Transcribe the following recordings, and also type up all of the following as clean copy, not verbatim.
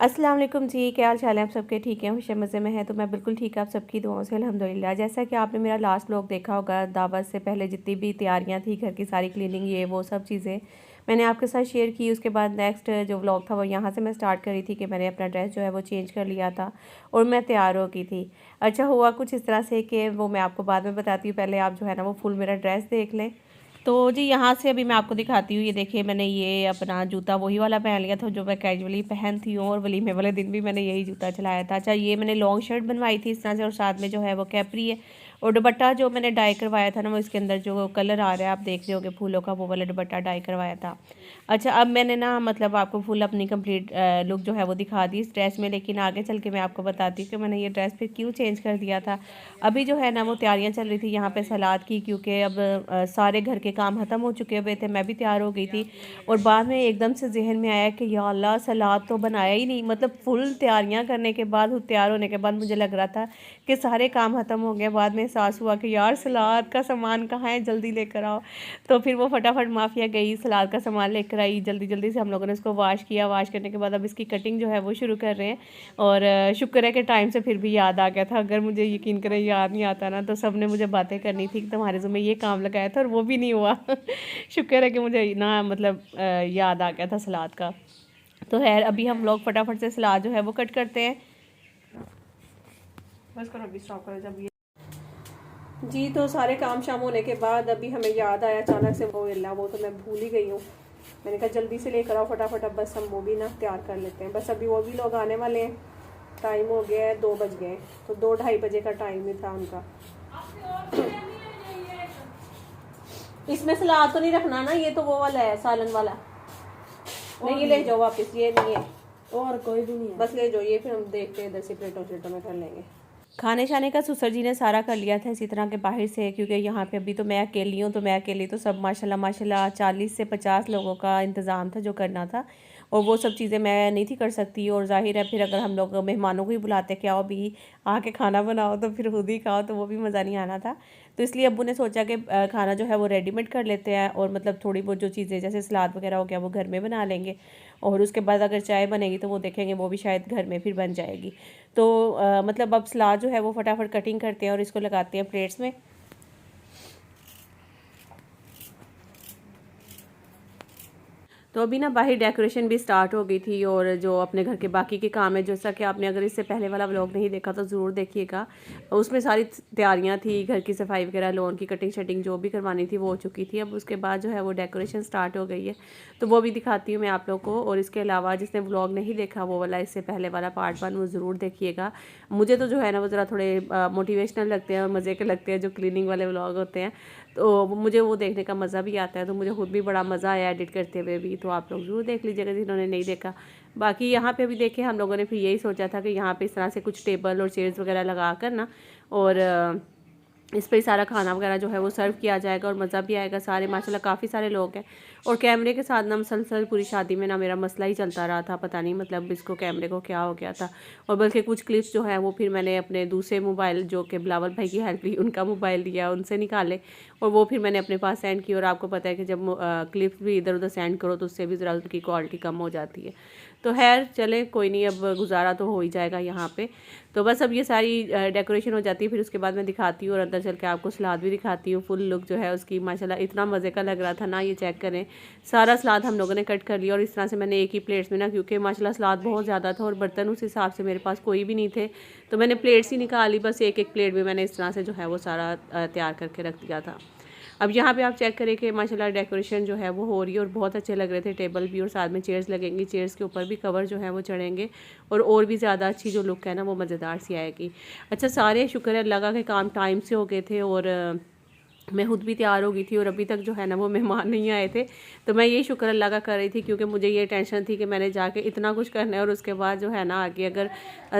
अस्सलाम वालेकुम जी, क्या हाल चाल है आप सबके? ठीक है, खुश मज़े में है तो मैं बिल्कुल ठीक है आप सबकी दुआओं से अल्हम्दुलिल्लाह। जैसा कि आपने मेरा लास्ट व्लॉग देखा होगा, दावत से पहले जितनी भी तैयारियां थी, घर की सारी क्लीनिंग, ये वो सब चीज़ें मैंने आपके साथ शेयर की। उसके बाद नेक्स्ट जो व्लॉग था वो यहाँ से मैं स्टार्ट करी थी कि मैंने अपना ड्रेस जो है वो चेंज कर लिया था और मैं तैयार हो गई थी। अच्छा हुआ कुछ इस तरह से कि वो मैं आपको बाद में बताती हूँ, पहले आप जो है ना वो फुल मेरा ड्रेस देख लें। तो जी यहाँ से अभी मैं आपको दिखाती हूँ। ये देखिए, मैंने ये अपना जूता वही वाला पहन लिया था जो मैं कैजुअली पहनती हूँ, और वलीमे वाले दिन भी मैंने यही जूता चलाया था। अच्छा, ये मैंने लॉन्ग शर्ट बनवाई थी इस तरह से, और साथ में जो है वो कैपरी है, और दुपट्टा जो मैंने डाई करवाया था ना, वो इसके अंदर जो कलर आ रहा है आप देख रहे होगे फूलों का, वो वाला दुपट्टा डाई करवाया था। अच्छा, अब मैंने ना मतलब आपको फुल अपनी कंप्लीट लुक जो है वो दिखा दी इस ड्रेस में, लेकिन आगे चल के मैं आपको बताती हूँ कि मैंने ये ड्रेस फिर क्यों चेंज कर दिया था। अभी जो है ना वो तैयारियां चल रही थी यहाँ पे सलाद की, क्योंकि अब सारे घर के काम ख़त्म हो चुके हुए थे, मैं भी तैयार हो गई थी। और बाद में एकदम से जहन में आया कि या अल्लाह, सलाद तो बनाया ही नहीं। मतलब फुल तैयारियां करने के बाद, तैयार होने के बाद मुझे लग रहा था कि सारे काम ख़त्म हो गए। बाद में एहसास हुआ कि यार सलाद का सामान कहाँ है, जल्दी लेकर आओ। तो फिर वो फटाफट माफिया गई, सलाद का सामान लेकर आई। जल्दी जल्दी से हम लोगों ने इसको वॉश किया। वॉश करने के बाद अब इसकी कटिंग जो है वो शुरू कर रहे हैं। और शुक्र है कि टाइम से फिर भी याद आ गया था। अगर मुझे यकीन करें याद नहीं आता ना, तो सब ने मुझे बातें करनी थी कि तुम्हारे ज़ुम्मे ये काम लगाया था और वो भी नहीं हुआ। शुक्र है कि मुझे ना मतलब याद आ गया था सलाद का। तो खैर अभी हम लोग फटाफट से सलाद जो है वो कट करते हैं। बस करो, अभी स्टॉप करो जब ये जी। तो सारे काम शाम होने के बाद अभी हमें याद आया अचानक से, वो तो मैं भूल ही गई हूँ। मैंने कहा जल्दी से लेकर आओ फटाफट, अब बस हम वो भी ना तैयार कर लेते हैं। बस अभी वो भी लोग आने वाले हैं। टाइम हो गया है, 2 बज गए, तो 2-2:30 बजे का टाइम ही था उनका। इसमें सलाद तो नहीं रखना ना, ये तो वो वाला है सालन वाला। नहीं, ये ले जाओ वापस, ये नहीं है और कोई भी नहीं है, बस ले जाओ ये, फिर हम देखते हैं इधर से प्लेटों में कर लेंगे। खाने शाने का सुसर जी ने सारा कर लिया था इसी तरह के बाहर से, क्योंकि यहाँ पे अभी तो मैं अकेली हूँ। तो मैं अकेली तो सब माशाल्लाह माशाल्लाह 40 से 50 लोगों का इंतज़ाम था जो करना था, और वो सब चीज़ें मैं नहीं थी कर सकती। और जाहिर है फिर अगर हम लोग मेहमानों को ही बुलाते कि आओ भी आके खाना बनाओ, तो फिर खुद ही खाओ, तो वो भी मज़ा नहीं आना था। तो इसलिए अब्बू ने सोचा कि खाना जो है वो रेडीमेड कर लेते हैं, और मतलब थोड़ी बहुत जो चीज़ें जैसे सलाद वगैरह हो गया वो घर में बना लेंगे, और उसके बाद अगर चाय बनेगी तो वो देखेंगे वो भी शायद घर में फिर बन जाएगी। तो मतलब अब सलाद जो है वो फटाफट कटिंग करते हैं और इसको लगाते हैं प्लेट्स में। तो अभी ना बाहर डेकोरेशन भी स्टार्ट हो गई थी, और जो अपने घर के बाकी के काम है, जैसा कि आपने अगर इससे पहले वाला व्लॉग नहीं देखा तो ज़रूर देखिएगा। उसमें सारी तैयारियां थी, घर की सफाई वगैरह, लॉन की कटिंग शटिंग जो भी करवानी थी वो हो चुकी थी। अब उसके बाद जो है वो डेकोरेशन स्टार्ट हो गई है, तो वो भी दिखाती हूँ मैं आप लोग को। और इसके अलावा जिसने व्लॉग नहीं देखा वो वाला, इससे पहले वाला पार्ट 1, वो ज़रूर देखिएगा। मुझे तो जो है ना वो ज़रा थोड़े मोटिवेशनल लगते हैं और मज़े के लगते हैं जो क्लीनिंग वाले व्लॉग होते हैं, तो मुझे वो देखने का मज़ा भी आता है। तो मुझे खुद भी बड़ा मज़ा आया एडिट करते हुए भी, तो आप लोग ज़रूर देख लीजिएगा जिन्होंने नहीं देखा। बाकी यहाँ पे भी देखे हम लोगों ने फिर यही सोचा था कि यहाँ पे इस तरह से कुछ टेबल और चेयर्स वगैरह लगा कर ना, और इस पर ही सारा खाना वगैरह जो है वो सर्व किया जाएगा और मज़ा भी आएगा। सारे माशाल्लाह काफ़ी सारे लोग हैं, और कैमरे के साथ ना मुसलसल पूरी शादी में ना मेरा मसला ही चलता रहा था। पता नहीं मतलब इसको कैमरे को क्या हो गया था। और बल्कि कुछ क्लिप्स जो है वो फिर मैंने अपने दूसरे मोबाइल, जो कि बिलावल भाई की हेल्प ली, उनका मोबाइल लिया, उनसे निकाले, और वो फिर मैंने अपने पास सेंड की। और आपको पता है कि जब क्लिप्स भी इधर उधर सेंड करो तो उससे भी ज़रा उनकी क्वालिटी कम हो जाती है। तो खैर चले, कोई नहीं, अब गुजारा तो हो ही जाएगा यहाँ पे। तो बस अब ये सारी डेकोरेशन हो जाती है, फिर उसके बाद मैं दिखाती हूँ और अंदर चल के आपको सलाद भी दिखाती हूँ। फुल लुक जो है उसकी माशाल्लाह इतना मज़े का लग रहा था ना, ये चेक करें। सारा सलाद हम लोगों ने कट कर लिया, और इस तरह से मैंने एक ही प्लेट्स में ना, क्योंकि माशाल्लाह सलाद बहुत ज़्यादा था और बर्तन उस हिसाब से मेरे पास कोई भी नहीं थे, तो मैंने प्लेट्स ही निकाली। बस एक एक प्लेट में मैंने इस तरह से जो है वो सारा तैयार करके रख दिया था। अब यहाँ पे आप चेक करें कि माशाल्लाह डेकोरेशन जो है वो हो रही है, और बहुत अच्छे लग रहे थे टेबल भी, और साथ में चेयर्स लगेंगी, चेयर्स के ऊपर भी कवर जो है वो चढ़ेंगे, और भी ज़्यादा अच्छी जो लुक है ना वो मज़ेदार सी आएगी। अच्छा, सारे शुक्र है अल्लाह का के काम टाइम से हो गए थे, और मैं खुद भी तैयार हो गई थी, और अभी तक जो है ना वो मेहमान नहीं आए थे। तो मैं ये शुक्र अल्लाह का कर रही थी, क्योंकि मुझे ये टेंशन थी कि मैंने जाके इतना कुछ करना है, और उसके बाद जो है ना आगे अगर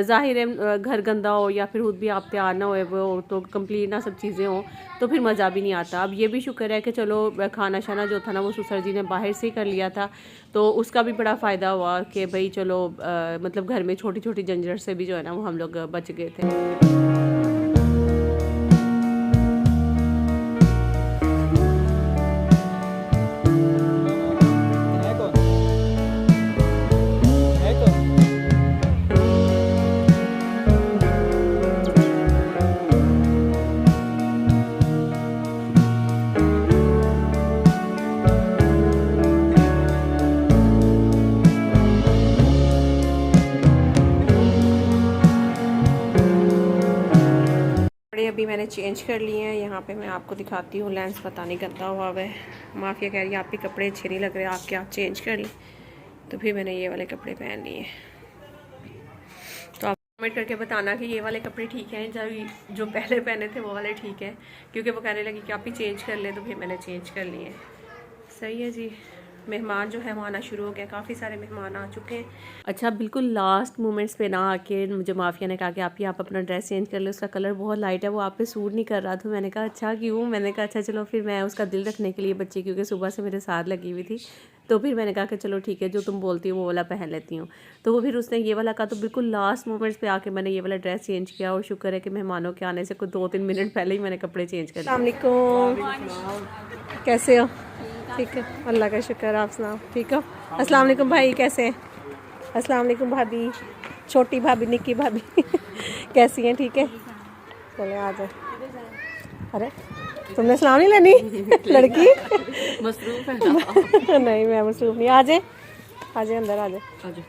ज़ाहिर है घर गंदा हो या फिर खुद भी आप तैयार ना होए वो, तो कंप्लीट ना सब चीज़ें हों, तो फिर मज़ा भी नहीं आता। अब ये भी शुक्र है कि चलो खाना शाना जो था ना वो सुसर जी ने बाहर से ही कर लिया था, तो उसका भी बड़ा फ़ायदा हुआ कि भाई चलो मतलब घर में छोटी छोटी झंझट से भी जो है ना वो हम लोग बच गए थे। मैंने चेंज कर लिए हैं। यहाँ पे मैं आपको दिखाती हूँ, लेंस पता नहीं गंदा हुआ है। माफिया कह रही है आपके कपड़े अच्छे नहीं लग रहे, आप क्या चेंज कर लें। तो फिर मैंने ये वाले कपड़े पहन लिए। तो आप कमेंट करके बताना कि ये वाले कपड़े ठीक हैं, जो पहले पहने थे वो वाले ठीक है, क्योंकि वो कहने लगी कि आप ही चेंज कर लें, तो फिर मैंने चेंज कर लिए। सही है जी। मेहमान जो है वो आना शुरू हो गया, काफ़ी सारे मेहमान आ चुके हैं। अच्छा, बिल्कुल लास्ट मोमेंट्स पे ना आके मुझे माफिया ने कहा कि आप अपना ड्रेस चेंज कर ले, उसका कलर बहुत लाइट है, वो आप पे सूट नहीं कर रहा। तो मैंने कहा अच्छा क्यों? मैंने कहा अच्छा चलो, फिर मैं उसका दिल रखने के लिए बच्ची, क्योंकि सुबह से मेरे साथ लगी हुई थी, तो फिर मैंने कहा कि चलो ठीक है, जो तुम बोलती हो वो वाला पहन लेती हूँ। तो वो फिर उसने ये वाला कहा, तो बिल्कुल लास्ट मोमेंट्स पे आके मैंने ये वाला ड्रेस चेंज किया। और शुक्र है कि मेहमानों के आने से कुछ 2-3 मिनट पहले ही मैंने कपड़े चेंज कर लिए। कैसे हो? ठीक है, अल्लाह का शुक्र। आप सुनाओ, ठीक हो? अस्सलाम वालेकुम भाई, कैसे हैं? अस्सलाम वालेकुम भाभी, छोटी भाभी, निक्की भाभी कैसी हैं? ठीक है, चले आ जाओ। अरे तुमने सलाम नहीं लेनी लड़की? मसरूफ है नहीं, मैं मसरूफ नहीं। आ जाए अंदर, आ जाए।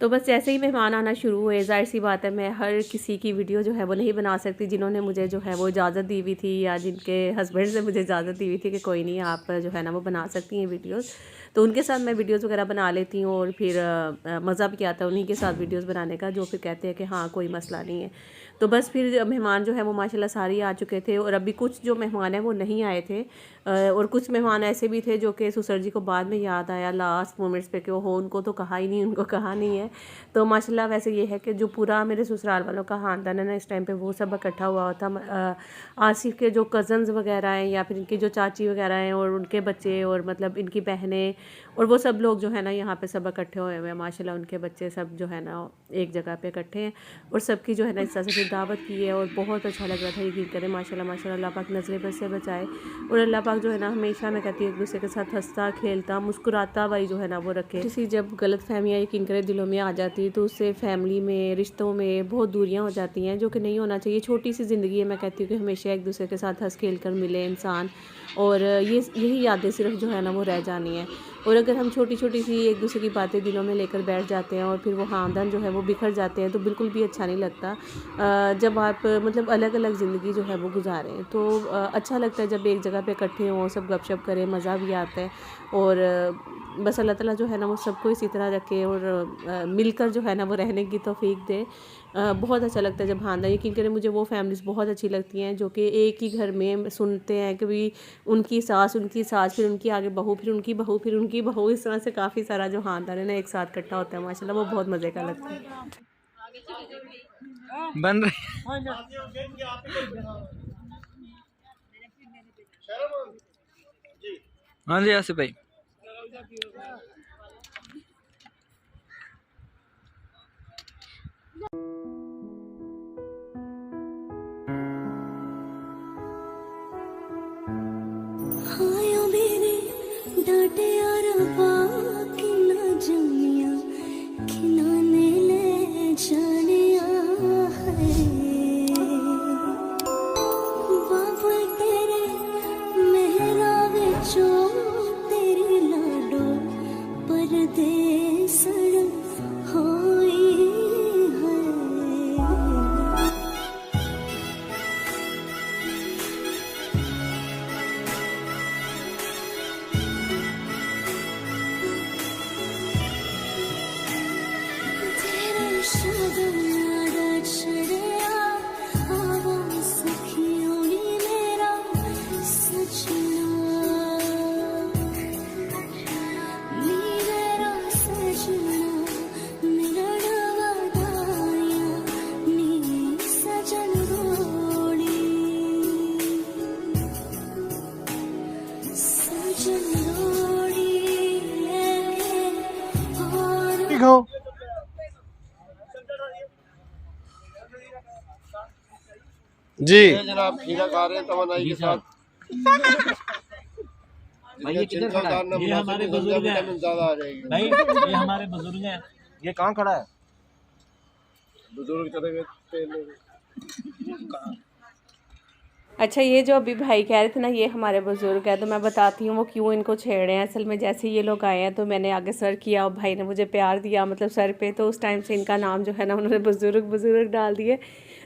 तो बस जैसे ही मेहमान आना शुरू हुए, ज़ाहिर सी बात है मैं हर किसी की वीडियो जो है वो नहीं बना सकती। जिन्होंने मुझे जो है वो इजाज़त दी हुई थी, या जिनके हस्बैंड से मुझे इजाज़त दी हुई थी कि कोई नहीं, आप जो है ना वो बना सकती हैं वीडियोस, तो उनके साथ मैं वीडियोस वगैरह बना लेती हूँ। और फिर मज़ा भी आता है उन्हीं के साथ वीडियोस बनाने का, जो फिर कहते हैं कि हाँ कोई मसला नहीं है। तो बस फिर मेहमान जो है वो माशाल्लाह सारे आ चुके थे। और अभी कुछ जो मेहमान हैं वो नहीं आए थे, और कुछ मेहमान ऐसे भी थे जो कि सुसर जी को बाद में याद आया लास्ट मोमेंट्स पे कि हो उनको तो कहा ही नहीं, उनको कहा नहीं है। तो माशाल्लाह वैसे ये है कि जो पूरा मेरे ससुराल वालों का ख़ानदान है ना, इस टाइम पे वो सब इकट्ठा हुआ होता। आसिफ के जो कज़न्स वगैरह हैं, या फिर इनकी जो चाची वगैरह हैं, और उनके बच्चे, और मतलब इनकी बहनें, और वो सब लोग जो है ना यहाँ पे सब इकट्ठे हुए हुए हैं। माशाल्लाह उनके बच्चे सब जो है ना एक जगह पे इकट्ठे हैं, और सबकी जो है ना इस तरह से फिर दावत की है। और बहुत अच्छा लग रहा था, यकीन करें माशाल्लाह माशाल्लाह, अल्लाह पाक नज़रें बद से बचाए। और अल्लाह पाक जो है ना हमेशा, मैं कहती हूँ, एक दूसरे के साथ हंसता खेलता मुस्कुराता भाई जो है ना वो रखे। किसी जब गलत फहमियाँ यकीन करें दिलों में आ जाती, तो उससे फैमिली में, रिश्तों में बहुत दूरियाँ हो जाती हैं, जो कि नहीं होना चाहिए। छोटी सी ज़िंदगी है, मैं कहती हूँ कि हमेशा एक दूसरे के साथ हंस खेल कर मिले इंसान, और यही यादें सिर्फ जो है ना वो रह जानी है। और अगर हम छोटी छोटी सी एक दूसरे की बातें दिलों में लेकर बैठ जाते हैं, और फिर वो ख़ानदान जो है वो बिखर जाते हैं, तो बिल्कुल भी अच्छा नहीं लगता। जब आप मतलब अलग अलग ज़िंदगी जो है वो गुजारें, तो अच्छा लगता है जब एक जगह पे इकट्ठे हों, सब गपशप करें, मज़ा भी आता है। और बस अल्लाह ताला जो है ना वो सबको इसी तरह रखे, और मिलकर जो है ना वो रहने की तौफीक दे। बहुत अच्छा लगता है जब ख़ानदान, यकीन करें मुझे वो फैमिलीज़ बहुत अच्छी लगती हैं जो कि एक ही घर में सुनते हैं कि भी उनकी सास, फिर उनकी आगे बहू, फिर उनकी बहू, फिर उनकी बहू, इस तरह से काफ़ी सारा जो ख़ानदान है ना एक साथ इकट्ठा होता है। माशाल्लाह वो बहुत मज़े का लगता है। बन रही हाँ जी आसिफ भाई। जी जनाब, खीरा खा रहे हैं तमन्नाई के साथ। भाई ये किधर खड़ा है? ये हमारे बुजुर्ग हैं ज्यादा आ जाएगी भाई, ये हमारे बुजुर्ग हैं। ये कहाँ खड़ा है? बुजुर्ग चले गए। अच्छा, ये जो अभी भाई कह रहे थे ना, ये हमारे बुज़ुर्ग हैं, तो मैं बताती हूँ वो क्यों इनको छेड़ रहे हैं। असल में जैसे ये लोग आए हैं तो मैंने आगे सर किया और भाई ने मुझे प्यार दिया, मतलब सर पे, तो उस टाइम से इनका नाम जो है ना उन्होंने बुज़ुर्ग बुज़ुर्ग डाल दिए।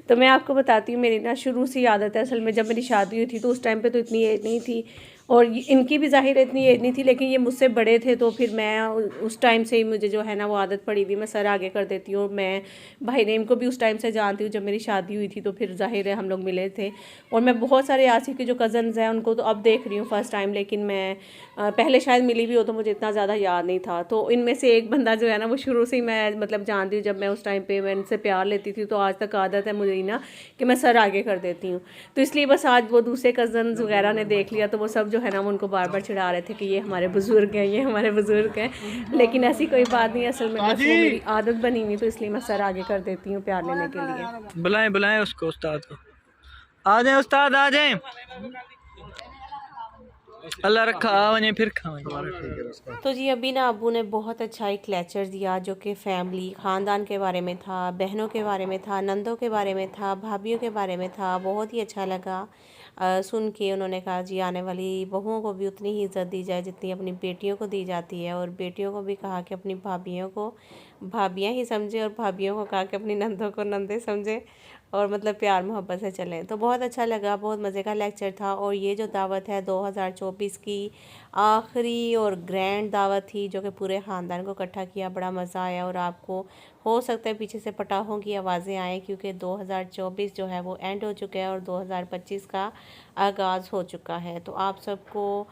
तो मैं आपको बताती हूँ, मेरी ना शुरू से आदत है। असल में जब मेरी शादी हुई थी तो उस टाइम पे तो इतनी एज नहीं थी, और इनकी भी ज़ाहिर इतनी एज नहीं थी, लेकिन ये मुझसे बड़े थे, तो फिर मैं उस टाइम से ही मुझे जो है ना वो आदत पड़ी हुई, मैं सर आगे कर देती हूँ। मैं भाई ने इनको भी उस टाइम से जानती हूँ, जब मेरी शादी हुई थी तो फिर ज़ाहिर है हम लोग मिले थे। और मैं बहुत सारे आसिफ के जो कज़न्स हैं उनको तो अब देख रही हूँ फ़र्स्ट टाइम, लेकिन मैं पहले शायद मिली भी हो तो मुझे इतना ज़्यादा याद नहीं था। तो इनमें से एक बंदा जो है ना वो शुरू से ही मैं मतलब जानती हूँ, जब मैं उस टाइम पे मैं इनसे प्यार लेती थी, तो आज तक आदत है मुझे ना कि मैं सर आगे कर देती हूँ। तो इसलिए बस आज वो दूसरे कज़न्स वगैरह ने देख लिया तो वो सब जो है ना वो उनको बार बार चिढ़ा रहे थे कि ये हमारे बुज़ुर्ग हैं, ये हमारे बुज़ुर्ग हैं, लेकिन ऐसी कोई बात नहीं। असल में बस वो मेरी आदत बनी हुई, तो इसलिए मैं सर आगे कर देती हूँ प्यार लेने के लिए। बुलाएं बुलाएं उसको, उस्ताद को। आ जाए उस्ताद, आ जाए। अल्लाह रखा वने फिर खाएं। तो जी अभी ना अब्बू ने बहुत अच्छा एक लेक्चर दिया, जो कि फैमिली ख़ानदान के बारे में था, बहनों के बारे में था, नंदों के बारे में था, भाभीयों के बारे में था। बहुत ही अच्छा लगा सुन के। उन्होंने कहा जी आने वाली बहुओं को भी उतनी ही इज़्ज़त दी जाए जितनी अपनी बेटियों को दी जाती है, और बेटियों को भी कहा कि अपनी भाभीयों को भाभियाँ ही समझे, और भाभीयों को कहा कि अपनी नंदों को नंदे समझे, और मतलब प्यार मोहब्बत से चलें। तो बहुत अच्छा लगा, बहुत मज़े का लेक्चर था। और ये जो दावत है 2024 की आखिरी और ग्रैंड दावत थी, जो कि पूरे ख़ानदान को इकट्ठा किया, बड़ा मज़ा आया। और आपको हो सकता है पीछे से पटाखों की आवाज़ें आएँ, क्योंकि 2024 जो है वो एंड हो चुका है और 2025 का आगाज़ हो चुका है। तो आप सबको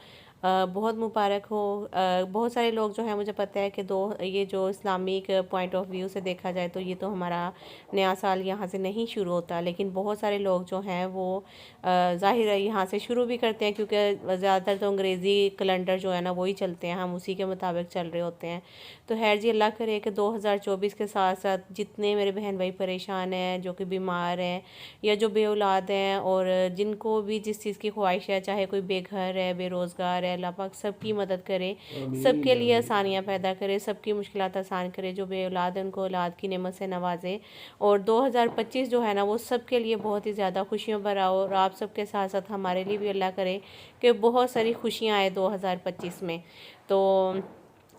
बहुत मुबारक हो। बहुत सारे लोग जो हैं, मुझे पता है कि ये जो इस्लामिक पॉइंट ऑफ व्यू से देखा जाए तो ये तो हमारा नया साल यहाँ से नहीं शुरू होता, लेकिन बहुत सारे लोग जो हैं वो ज़ाहिर है यहाँ से शुरू भी करते हैं, क्योंकि ज़्यादातर तो अंग्रेज़ी कैलेंडर जो है ना वही चलते हैं, हम उसी के मुताबिक चल रहे होते हैं। तो खैर जी, अल्लाह करे कि 2024 के साथ साथ जितने मेरे बहन भाई परेशान हैं, जो कि बीमार हैं या जो बेऔलाद हैं, और जिनको भी जिस चीज़ की ख्वाहिश है, चाहे कोई बेघर है, बेरोज़गार है, अल्लाह पाक सबकी मदद करे, सबके लिए आसानियाँ पैदा करे, सबकी मुश्किलात आसान करे। जो बेऔलाद है उनको औलाद की नेमत से नवाजे। और 2025 जो है ना वो सबके लिए बहुत ही ज़्यादा खुशियों भरा हो, और आप सबके साथ साथ हमारे लिए भी अल्लाह करे कि बहुत सारी खुशियाँ आए 2025 में। तो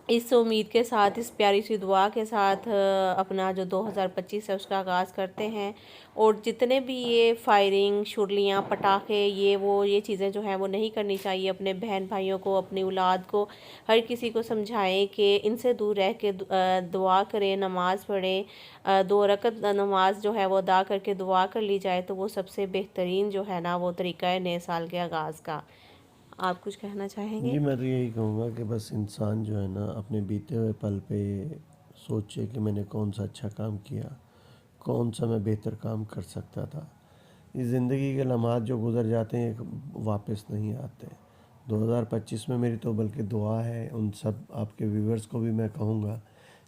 इस उम्मीद के साथ, इस प्यारी सी दुआ के साथ अपना जो 2025 है उसका आगाज़ करते हैं। और जितने भी ये फायरिंग, शुरलियाँ, पटाखे, ये चीज़ें जो हैं वो नहीं करनी चाहिए। अपने बहन भाइयों को, अपनी औलाद को, हर किसी को समझाएं कि इनसे दूर रह के दुआ करें, नमाज़ पढ़ें। 2 रकत नमाज जो है वो अदा करके दुआ कर ली जाए तो वो सबसे बेहतरीन जो है ना वो तरीका है नए साल के आगाज़ का। आप कुछ कहना चाहेंगे? जी, मैं तो यही कहूँगा कि बस इंसान जो है ना अपने बीते हुए पल पे सोचे कि मैंने कौन सा अच्छा काम किया, कौन सा मैं बेहतर काम कर सकता था। इस ज़िंदगी के लम्हात जो गुज़र जाते हैं वापस नहीं आते। 2025 में मेरी तो बल्कि दुआ है उन सब आपके व्यूवर्स को भी मैं कहूँगा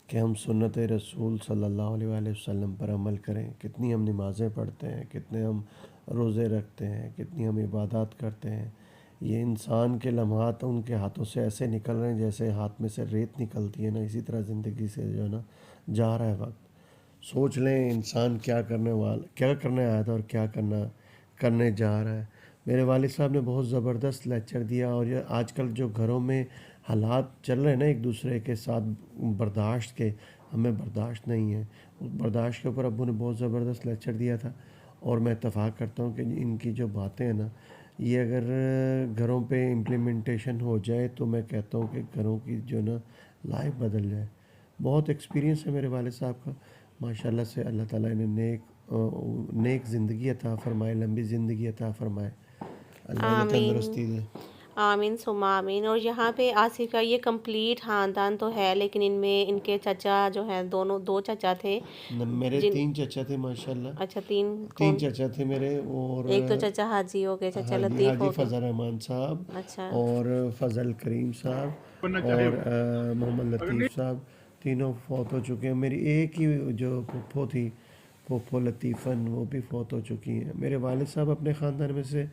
कि हम सुन्नत रसूल सल्लल्लाहु अलैहि वसल्लम पर अमल करें। कितनी हम नमाज़ें पढ़ते हैं, कितने हम रोज़े रखते हैं, कितनी हम इबादत करते हैं। ये इंसान के लम्हात उनके हाथों से ऐसे निकल रहे हैं जैसे हाथ में से रेत निकलती है ना, इसी तरह ज़िंदगी से जो है ना जा रहा है वक्त। सोच लें इंसान क्या करने आया था और क्या करने जा रहा है। मेरे वालिद साहब ने बहुत ज़बरदस्त लेक्चर दिया। और ये आजकल जो घरों में हालात चल रहे हैं ना एक दूसरे के साथ बर्दाश्त के, हमें बर्दाश्त नहीं है, उस बर्दाश्त के ऊपर अब्बू ने बहुत ज़बरदस्त लेक्चर दिया था। और मैं इत्तफ़ाक़ करता हूँ कि इनकी जो बातें हैं ना, ये अगर घरों पे इम्प्लीमेंटेशन हो जाए तो मैं कहता हूँ कि घरों की जो ना लाइफ बदल जाए। बहुत एक्सपीरियंस है मेरे वालिद साहब का माशाल्लाह से। अल्लाह ताला इन्हें नेक ज़िंदगी अता फ़रमाए, लंबी ज़िंदगी अता फ़रमाए, अल्लाह इन्हें तंदुरुस्ती दे। आमीन सुम्मा आमीन। और यहाँ पे आसिफ का ये कंप्लीट ख़ानदान तो है, लेकिन इनमें इनके चचा जो हैं, दो चचा थे मेरे जिन 3 चचा थे माशाल्लाह। अच्छा, 3 3 कौन? चचा थे मेरे। और एक तो चचा हाजी हो गए, चचा हाजी लतीफ़ हाजी हो गए। फ़ज़ल रहमान साहब अच्छा और फ़ज़ल करीम साहब और मोहम्मद लतीफ़ साहब, तीनों फौत हो चुके हैं। मेरी एक ही जो फुप्पो थी, फुप्पो लतीफ़न, वो भी फौत हो चुकी हैं। मेरे वालिद साहब अपने ख़ानदान में से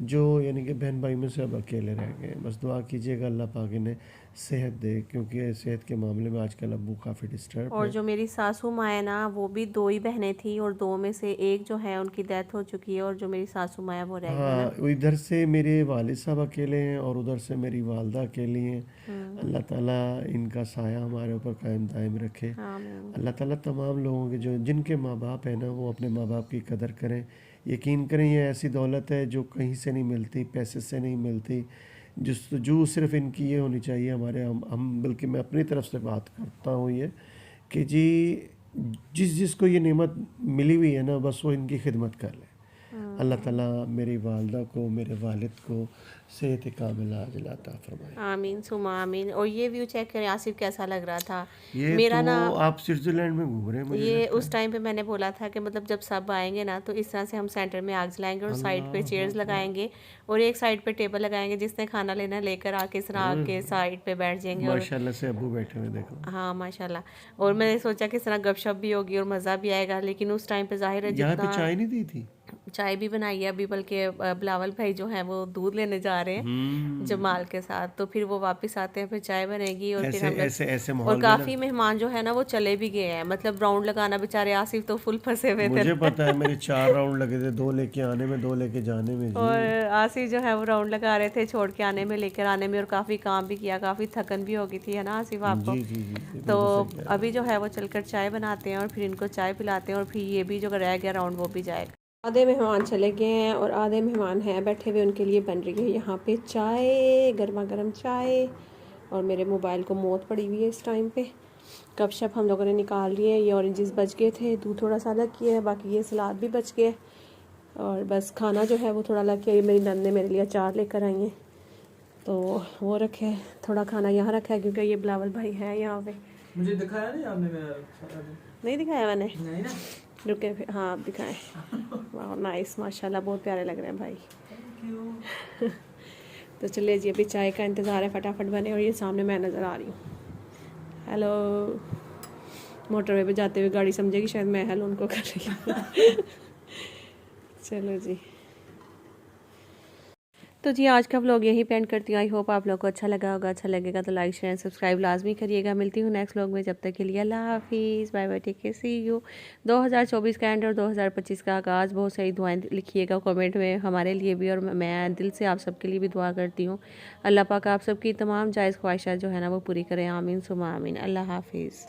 जो यानी कि बहन भाई में से अब अकेले रह गए हैं। बस दुआ कीजिएगा अल्लाह पाक इन्हें सेहत दे, क्योंकि सेहत के मामले में आजकल अब्बू काफ़ी डिस्टर्ब और है। जो मेरी सासू माँ है ना, वो भी 2 ही बहनें थी और 2 में से एक जो है उनकी डेथ हो चुकी है और जो मेरी सासू माँ है वो रह गई है ना। हाँ, इधर से मेरे वालिद साहब अकेले हैं और उधर से मेरी वालदा अकेली हैं। अल्लाह ताला इनका साया हमारे ऊपर कायम दायम रखे। आमीन। अल्लाह ताला तमाम लोगों के जो जिनके माँ बाप हैं ना, वो अपने माँ बाप की कदर करें। यकीन करें ये ऐसी दौलत है जो कहीं से नहीं मिलती, पैसे से नहीं मिलती। जो सिर्फ इनकी ये होनी चाहिए हमारे हम बल्कि मैं अपनी तरफ से बात करता हूँ ये कि जी जिसको ये नेमत मिली हुई है ना, बस वो इनकी खिदमत कर ले। अल्लाह ताला मेरी वालदा को, मेरे वालिद को सेहत कामिला अजल अता फरमाए। आमीन सुमा आमीन। और ये व्यू चेक करें आसिफ, कैसा लग रहा था ये मेरा तो ना। आप स्विट्जरलैंड में घूम रहे हैं मुझे ये लगता उस टाइम पे मैंने बोला था कि मतलब जब सब आएंगे ना तो इस तरह से हम सेंटर में आग जलाएंगे और साइड पे चेयर्स लगाएंगे और एक साइड पे टेबल लगाएंगे, जिसने खाना लेना लेकर आके इस तरह आके साइड पे बैठ जाएंगे। और माशाल्लाह से अब्बू बैठे हुए देखो। हाँ माशाल्लाह। और मैंने सोचा कि इस तरह गपशप भी होगी और मज़ा भी आएगा, लेकिन उस टाइम पे जाहिर है यहाँ पे जितना चाय नहीं दी थी। चाय भी बनाई है अभी, बल्कि बिलावल भाई जो हैं वो दूध लेने जा रहे हैं जमाल के साथ, तो फिर वो वापस आते हैं, फिर चाय बनेगी और फिर ऐसे हम लोग। ऐसे ऐसे और माहौल में काफ़ी ना, मेहमान जो है ना वो चले भी गए हैं, मतलब राउंड लगाना बेचारे आसिफ तो फुल फंसे हुए थे। मुझे पता है मेरे 4 राउंड लगे थे, 2 लेके आने में 2 लेके जाने में जी। और आसिफ जो है वो राउंड लगा रहे थे, छोड़ के आने में लेकर आने में, और काफ़ी काम भी किया, काफ़ी थकन भी हो गई थी, है ना आसिफ आपको। जी जी जी जी, तो बिल्कुल सही कह रहे अभी जो है वो चलकर चाय बनाते हैं और फिर इनको चाय पिलाते हैं और फिर ये भी जो रह गया राउंड वो भी जाएगा। आधे मेहमान चले गए हैं और आधे मेहमान हैं बैठे हुए, उनके लिए बन रही है यहाँ पे चाय, गर्मा गर्म चाय। और मेरे मोबाइल को मौत पड़ी हुई है इस टाइम पे। गपशप हम लोगों ने निकाल लिए, ये ऑरेंजेस बच गए थे, दूध थोड़ा सा अलग किया है, बाकी ये सलाद भी बच गया। और बस खाना जो है वो थोड़ा अलग किया। ये मेरी नंद ने मेरे लिए अचार लेकर आई हैं तो वो रखे है, थोड़ा खाना यहाँ रखा है क्योंकि ये बिलावल भाई है यहाँ पे। मुझे दिखाया नहीं आपने, मैं नहीं दिखाया मैंने, नहीं ना। रुके फिर, हाँ आप दिखाएं। वाह नाइस, माशाल्लाह बहुत प्यारे लग रहे हैं भाई। तो चलिए जी, अभी चाय का इंतज़ार है, फटाफट बने। और ये सामने मैं नज़र आ रही हूँ, हेलो। मोटरवे पे जाते हुए गाड़ी समझेगी शायद मैं हेलो उनको कर रही हूँ। चलो जी, तो जी आज का व्लॉग यहीं पे एंड करती हूँ। आई होप आप लोग को अच्छा लगा होगा। अच्छा लगेगा तो लाइक शेयर सब्सक्राइब लाजमी करिएगा। मिलती हूँ नेक्स्ट व्लॉग में, जब तक के लिए अल्लाह हाफिज़, bye bye, take care, see you. 2024 का एंड और 2025 का आगाज़। बहुत सारी दुआएं लिखिएगा कमेंट में हमारे लिए भी, और मैं दिल से आप सबके लिए भी दुआ करती हूँ। अल्लाह पाक आप सबकी तमाम जायज़ ख्वाहिशात जो है ना वो पूरी करें। आमीन सुमा आमीन। अल्लाह हाफिज़।